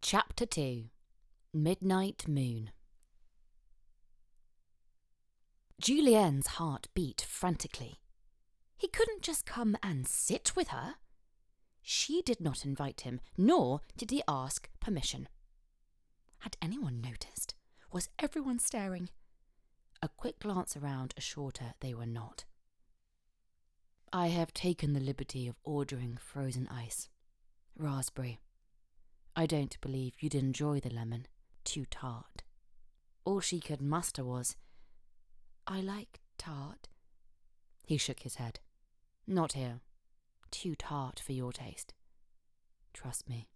Chapter 2. Midnight Moon. Julienne's heart beat frantically. He couldn't just come and sit with her. She did not invite him, nor did he ask permission. Had anyone noticed? Was everyone staring? A quick glance around assured her they were not. I have taken the liberty of ordering frozen ice. Raspberry. I don't believe you'd enjoy the lemon. Too tart. All she could muster was, I like tart. He shook his head. Not here. Too tart for your taste. Trust me.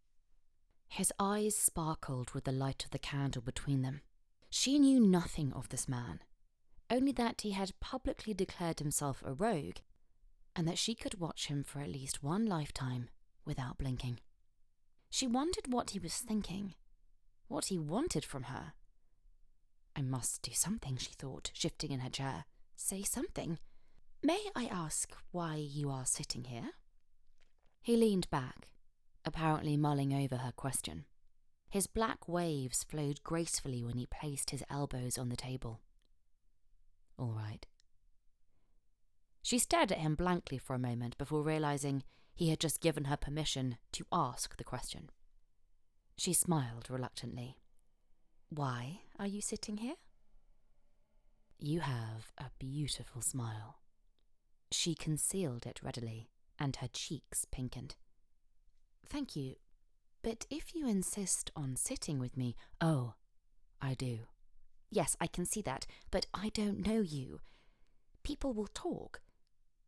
His eyes sparkled with the light of the candle between them. She knew nothing of this man, only that he had publicly declared himself a rogue, and that she could watch him for at least one lifetime without blinking. She wondered what he was thinking, what he wanted from her. I must do something, she thought, shifting in her chair. Say something. May I ask why you are sitting here? He leaned back, apparently mulling over her question. His black waves flowed gracefully when he placed his elbows on the table. All right. She stared at him blankly for a moment before realizing he had just given her permission to ask the question. She smiled reluctantly. Why are you sitting here? You have a beautiful smile. She concealed it readily, and her cheeks pinkened. Thank you, but if you insist on sitting with me... Oh, I do. Yes, I can see that, but I don't know you. People will talk.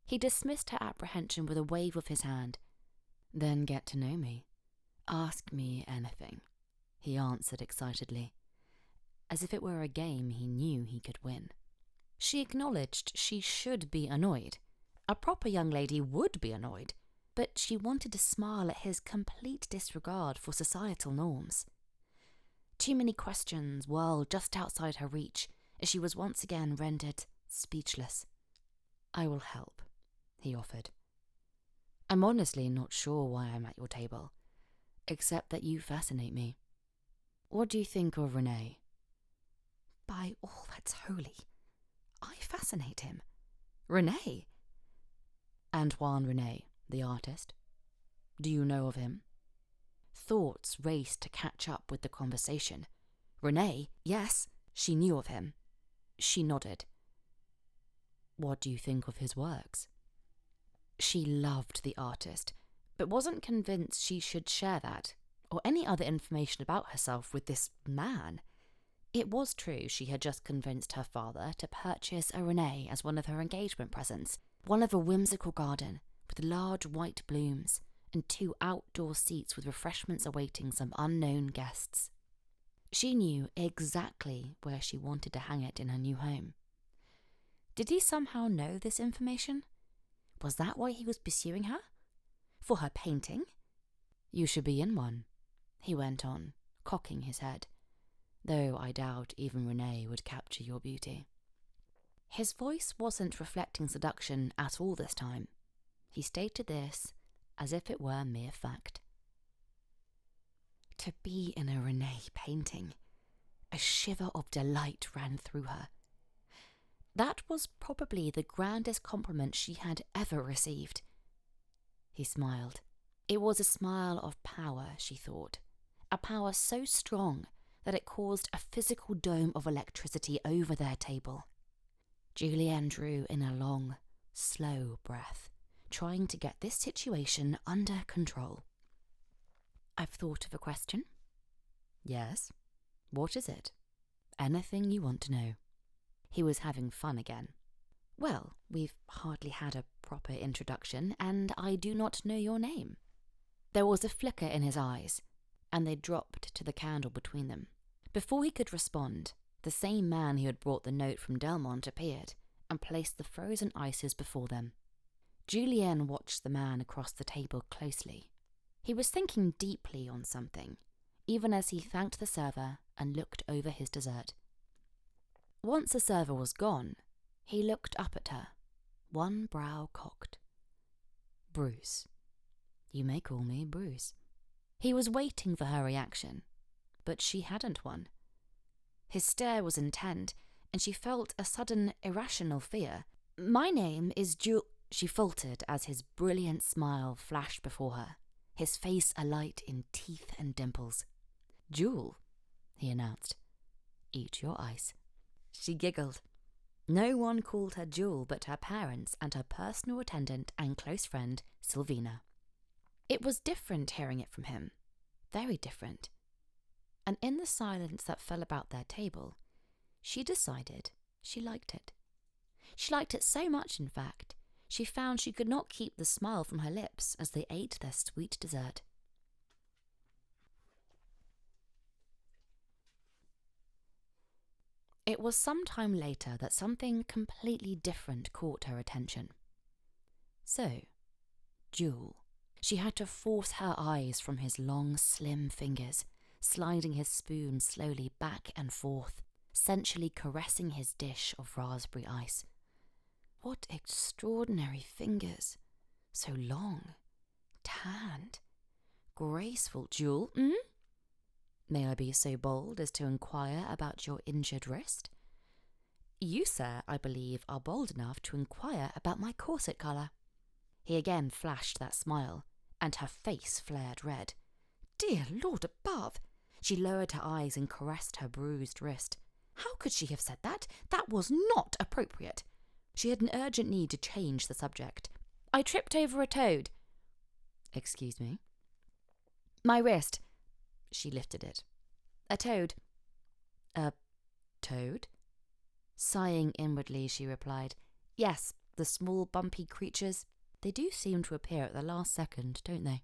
He dismissed her apprehension with a wave of his hand. Then get to know me. Ask me anything, he answered excitedly, as if it were a game he knew he could win. She acknowledged she should be annoyed. A proper young lady would be annoyed, but she wanted to smile at his complete disregard for societal norms. Too many questions whirled just outside her reach, as she was once again rendered speechless. I will help, he offered. I'm honestly not sure why I'm at your table, except that you fascinate me. What do you think of Renee? By all that's holy, I fascinate him. Renee? Antoine Renee, the artist. Do you know of him? Thoughts raced to catch up with the conversation. Renee? Yes, she knew of him. She nodded. What do you think of his works? She loved the artist, but wasn't convinced she should share that, or any other information about herself with this man. It was true she had just convinced her father to purchase a Renee as one of her engagement presents, one of a whimsical garden with large white blooms and 2 outdoor seats with refreshments awaiting some unknown guests. She knew exactly where she wanted to hang it in her new home. Did he somehow know this information? Was that why he was pursuing her? For her painting? You should be in one, he went on, cocking his head, though I doubt even Renee would capture your beauty. His voice wasn't reflecting seduction at all this time. He stated this as if it were mere fact. To be in a Renee painting, a shiver of delight ran through her. That was probably the grandest compliment she had ever received. He smiled. It was a smile of power, she thought, a power so strong that it caused a physical dome of electricity over their table. Julienne drew in a long, slow breath, trying to get this situation under control. I've thought of a question. Yes? What is it? Anything you want to know. He was having fun again. Well, we've hardly had a proper introduction, and I do not know your name. There was a flicker in his eyes, and they dropped to the candle between them. Before he could respond, the same man who had brought the note from Delmont appeared and placed the frozen ices before them. Julienne watched the man across the table closely. He was thinking deeply on something, even as he thanked the server and looked over his dessert. Once the server was gone, he looked up at her, one brow cocked. Bruce. You may call me Bruce. He was waiting for her reaction, but she hadn't one. His stare was intent, and she felt a sudden irrational fear. "My name is she faltered as his brilliant smile flashed before her, his face alight in teeth and dimples. "Jewel," he announced. "Eat your ice." She giggled. No one called her Jewel but her parents and her personal attendant and close friend, Sylvina. It was different hearing it from him. Very different. And in the silence that fell about their table, she decided she liked it. She liked it so much, in fact, she found she could not keep the smile from her lips as they ate their sweet dessert. It was some time later that something completely different caught her attention. So, Jewel. She had to force her eyes from his long, slim fingers, sliding his spoon slowly back and forth, sensually caressing his dish of raspberry ice. What extraordinary fingers! So long, tanned, graceful. "Jewel, May I be so bold as to inquire about your injured wrist?" "You, sir, I believe, are bold enough to inquire about my corset colour." He again flashed that smile, and her face flared red. Dear Lord above! She lowered her eyes and caressed her bruised wrist. How could she have said that? That was not appropriate. She had an urgent need to change the subject. "I tripped over a toad." "Excuse me?" "My wrist." She lifted it. "A toad." "A toad?" Sighing inwardly, she replied, "Yes, the small bumpy creatures. They do seem to appear at the last second, don't they?"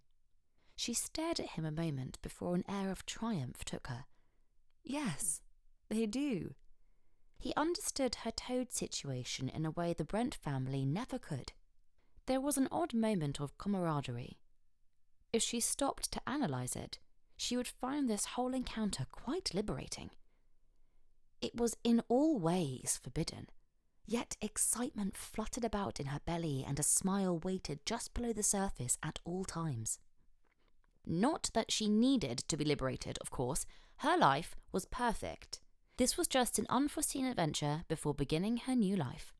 She stared at him a moment before an air of triumph took her. Yes, they do. He understood her toad situation in a way the Brent family never could. There was an odd moment of camaraderie. If she stopped to analyse it, she would find this whole encounter quite liberating. It was in all ways forbidden, yet excitement fluttered about in her belly and a smile waited just below the surface at all times. Not that she needed to be liberated, of course. Her life was perfect. This was just an unforeseen adventure before beginning her new life.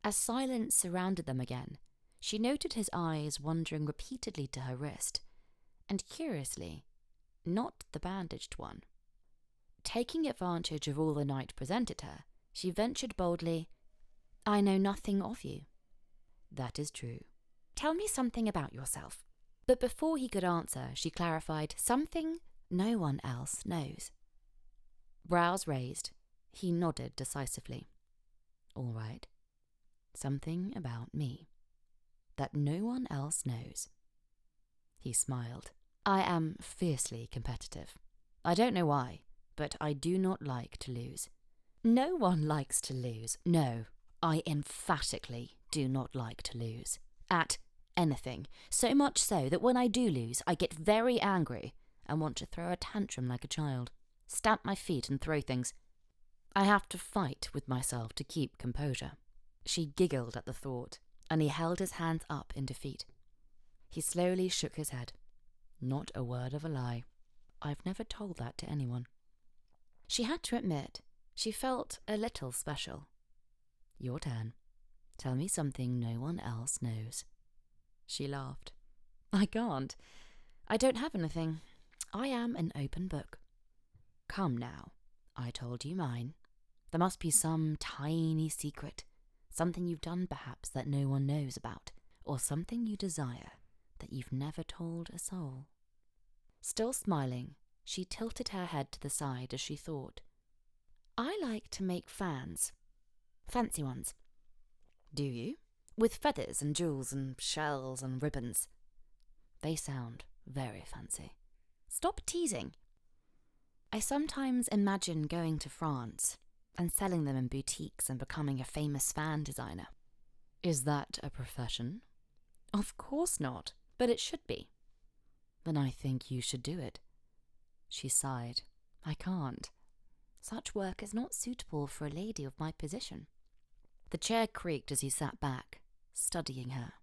As silence surrounded them again, she noted his eyes wandering repeatedly to her wrist, and curiously, not the bandaged one. Taking advantage of all the night presented her, she ventured boldly, "I know nothing of you." "That is true." "Tell me something about yourself." But before he could answer, she clarified, "Something no one else knows." Brows raised, he nodded decisively. "All right. Something about me that no one else knows." He smiled. "I am fiercely competitive. I don't know why, but I do not like to lose." "No one likes to lose. No, I emphatically do not like to lose. At anything. So much so that when I do lose, I get very angry and want to throw a tantrum like a child, stamp my feet and throw things. I have to fight with myself to keep composure." She giggled at the thought, and he held his hands up in defeat. He slowly shook his head. "Not a word of a lie. I've never told that to anyone." She had to admit, she felt a little special. "Your turn. Tell me something no one else knows." She laughed. "I can't. I don't have anything. I am an open book." "Come now. I told you mine. There must be some tiny secret, something you've done perhaps that no one knows about, or something you desire that you've never told a soul." Still smiling, she tilted her head to the side as she thought. "I like to make fans. Fancy ones." "Do you? With feathers and jewels and shells and ribbons?" "They sound very fancy." "Stop teasing." "I sometimes imagine going to France and selling them in boutiques and becoming a famous fan designer." "Is that a profession?" "Of course not, but it should be." "Then I think you should do it." She sighed. "I can't. Such work is not suitable for a lady of my position." The chair creaked as he sat back, studying her.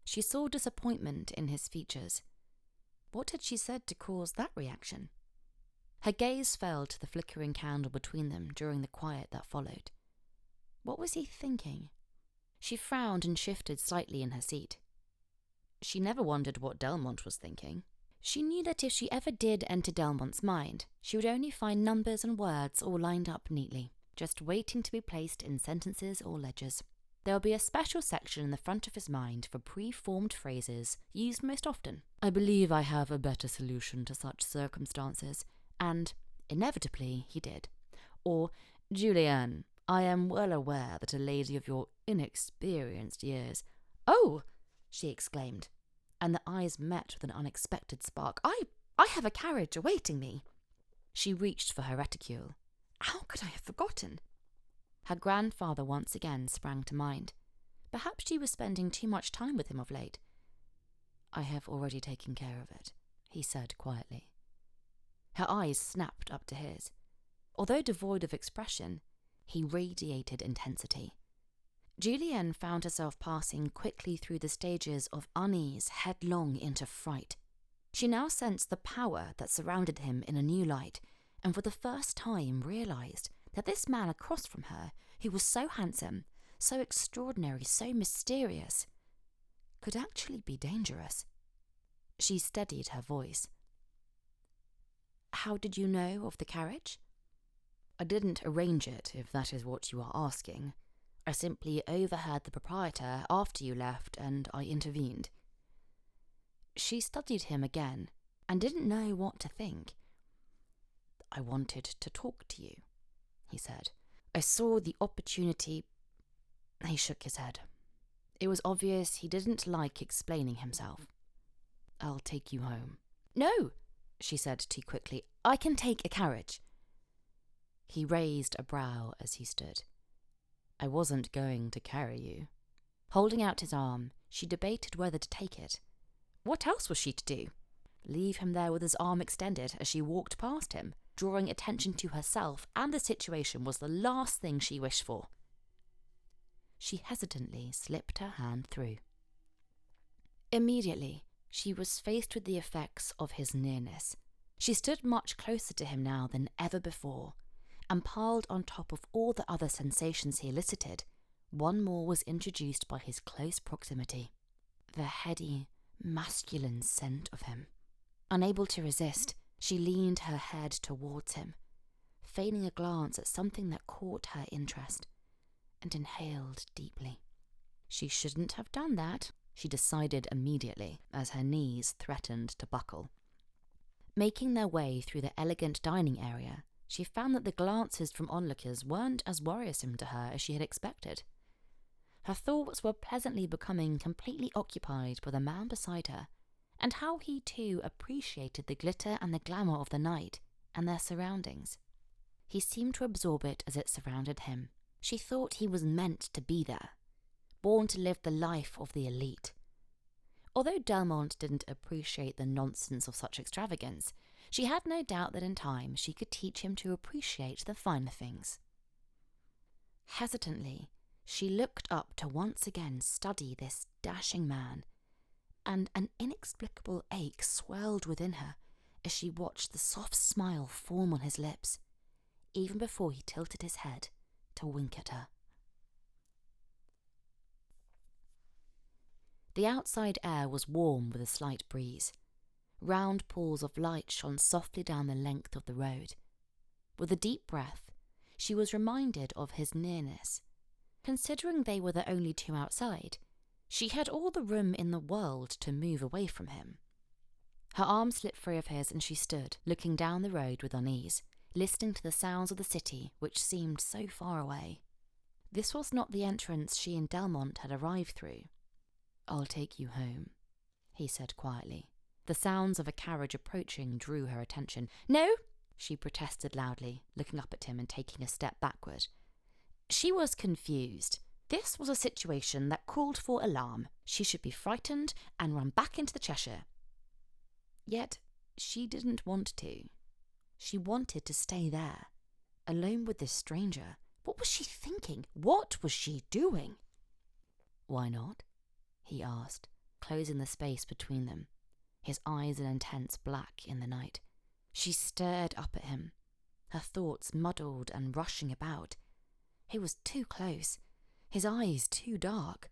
She saw disappointment in his features. What had she said to cause that reaction? Her gaze fell to the flickering candle between them during the quiet that followed. What was he thinking? She frowned and shifted slightly in her seat. She never wondered what Delmont was thinking. She knew that if she ever did enter Delmont's mind, she would only find numbers and words all lined up neatly, just waiting to be placed in sentences or ledgers. There will be a special section in the front of his mind for pre-formed phrases used most often. I believe I have a better solution to such circumstances. And, inevitably, he did. Or, Julienne, I am well aware that a lady of your inexperienced years— Oh! She exclaimed, and the eyes met with an unexpected spark. I have a carriage awaiting me. She reached for her reticule. How could I have forgotten? Her grandfather once again sprang to mind. Perhaps she was spending too much time with him of late. I have already taken care of it, he said quietly. Her eyes snapped up to his. Although devoid of expression, he radiated intensity. Julienne found herself passing quickly through the stages of unease headlong into fright. She now sensed the power that surrounded him in a new light, and for the first time realized that this man across from her, who was so handsome, so extraordinary, so mysterious, could actually be dangerous. She steadied her voice. How did you know of the carriage? I didn't arrange it, if that is what you are asking. I simply overheard the proprietor after you left, and I intervened. She studied him again, and didn't know what to think. I wanted to talk to you, he said. I saw the opportunity. He shook his head. It was obvious he didn't like explaining himself. I'll take you home. No, she said too quickly. I can take a carriage. He raised a brow as he stood. I wasn't going to carry you. Holding out his arm, she debated whether to take it. What else was she to do? Leave him there with his arm extended as she walked past him, drawing attention to herself and the situation was the last thing she wished for. She hesitantly slipped her hand through. Immediately, she was faced with the effects of his nearness. She stood much closer to him now than ever before, and piled on top of all the other sensations he elicited, one more was introduced by his close proximity. The heady, masculine scent of him. Unable to resist, she leaned her head towards him, feigning a glance at something that caught her interest, and inhaled deeply. She shouldn't have done that, she decided immediately, as her knees threatened to buckle. Making their way through the elegant dining area, she found that the glances from onlookers weren't as worrisome to her as she had expected. Her thoughts were pleasantly becoming completely occupied by the man beside her, and how he too appreciated the glitter and the glamour of the night and their surroundings. He seemed to absorb it as it surrounded him. She thought he was meant to be there, born to live the life of the elite. Although Delmont didn't appreciate the nonsense of such extravagance, she had no doubt that in time she could teach him to appreciate the finer things. Hesitantly, she looked up to once again study this dashing man, and an inexplicable ache swelled within her as she watched the soft smile form on his lips, even before he tilted his head to wink at her. The outside air was warm with a slight breeze. Round pools of light shone softly down the length of the road. With a deep breath, she was reminded of his nearness. Considering they were the only two outside, she had all the room in the world to move away from him. Her arm slipped free of his and she stood, looking down the road with unease, listening to the sounds of the city which seemed so far away. This was not the entrance she and Delmont had arrived through. I'll take you home, he said quietly. The sounds of a carriage approaching drew her attention. No, she protested loudly, looking up at him and taking a step backward. She was confused. This was a situation that called for alarm. She should be frightened and run back into the Cheshire. Yet she didn't want to. She wanted to stay there, alone with this stranger. What was she thinking? What was she doing? Why not? He asked, closing the space between them. his eyes an intense black in the night. She stared up at him, her thoughts muddled and rushing about. He was too close, his eyes too dark,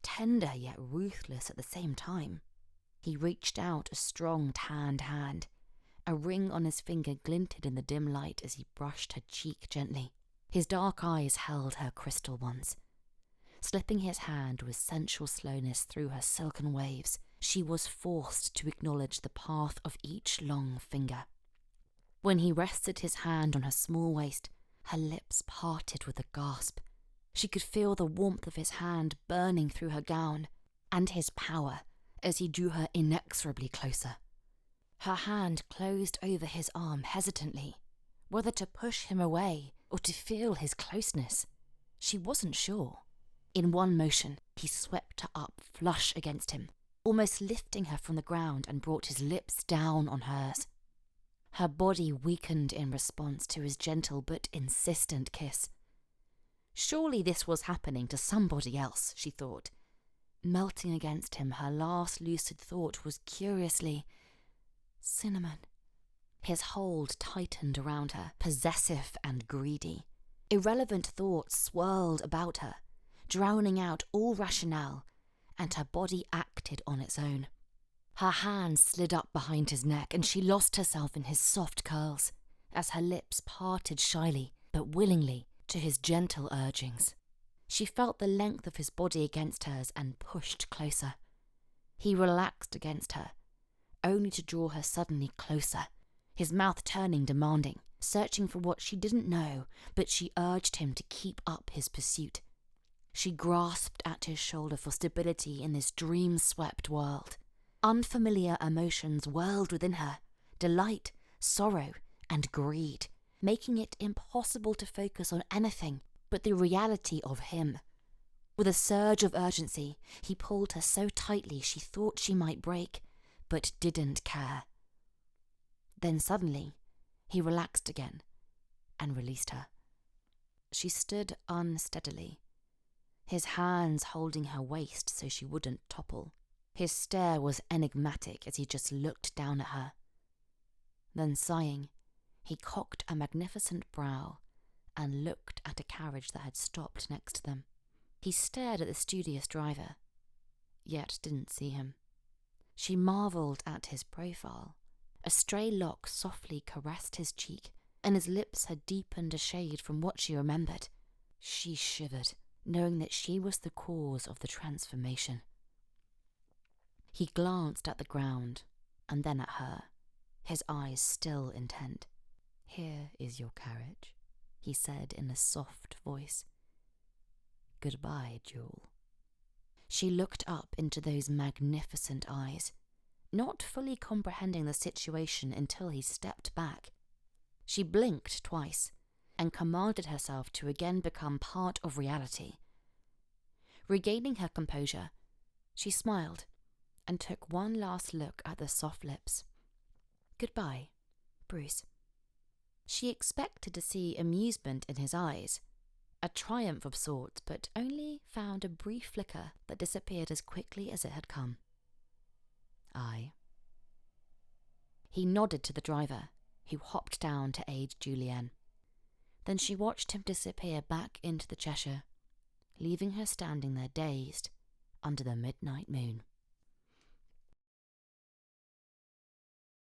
tender yet ruthless at the same time. He reached out a strong tanned hand. A ring on his finger glinted in the dim light as he brushed her cheek gently. His dark eyes held her crystal ones. Slipping his hand with sensual slowness through her silken waves, she was forced to acknowledge the path of each long finger. When he rested his hand on her small waist, her lips parted with a gasp. She could feel the warmth of his hand burning through her gown, and his power as he drew her inexorably closer. Her hand closed over his arm hesitantly, whether to push him away or to feel his closeness. She wasn't sure. In one motion, he swept her up flush against him, almost lifting her from the ground, and brought his lips down on hers. Her body weakened in response to his gentle but insistent kiss. Surely this was happening to somebody else, she thought. Melting against him, her last lucid thought was curiously, cinnamon. His hold tightened around her, possessive and greedy. Irrelevant thoughts swirled about her, drowning out all rationale, and her body acted on its own. Her hands slid up behind his neck, and she lost herself in his soft curls, as her lips parted shyly, but willingly, to his gentle urgings. She felt the length of his body against hers and pushed closer. He relaxed against her, only to draw her suddenly closer, his mouth turning demanding, searching for what she didn't know, but she urged him to keep up his pursuit. She grasped at his shoulder for stability in this dream-swept world. Unfamiliar emotions whirled within her, delight, sorrow, and greed, making it impossible to focus on anything but the reality of him. With a surge of urgency, he pulled her so tightly she thought she might break, but didn't care. Then suddenly, he relaxed again and released her. She stood unsteadily, his hands holding her waist so she wouldn't topple. His stare was enigmatic as he just looked down at her. Then sighing, he cocked a magnificent brow and looked at a carriage that had stopped next to them. He stared at the studious driver, yet didn't see him. She marvelled at his profile. A stray lock softly caressed his cheek, and his lips had deepened a shade from what she remembered. She shivered, knowing that she was the cause of the transformation. He glanced at the ground, and then at her, his eyes still intent. "Here is your carriage," he said in a soft voice. "Goodbye, Jewel." She looked up into those magnificent eyes, not fully comprehending the situation until he stepped back. She blinked twice, and commanded herself to again become part of reality. Regaining her composure, she smiled and took one last look at the soft lips. "Goodbye, Bruce." She expected to see amusement in his eyes, a triumph of sorts, but only found a brief flicker that disappeared as quickly as it had come. "Aye." He nodded to the driver, who hopped down to aid Julienne. Then she watched him disappear back into the Cheshire, leaving her standing there dazed under the midnight moon.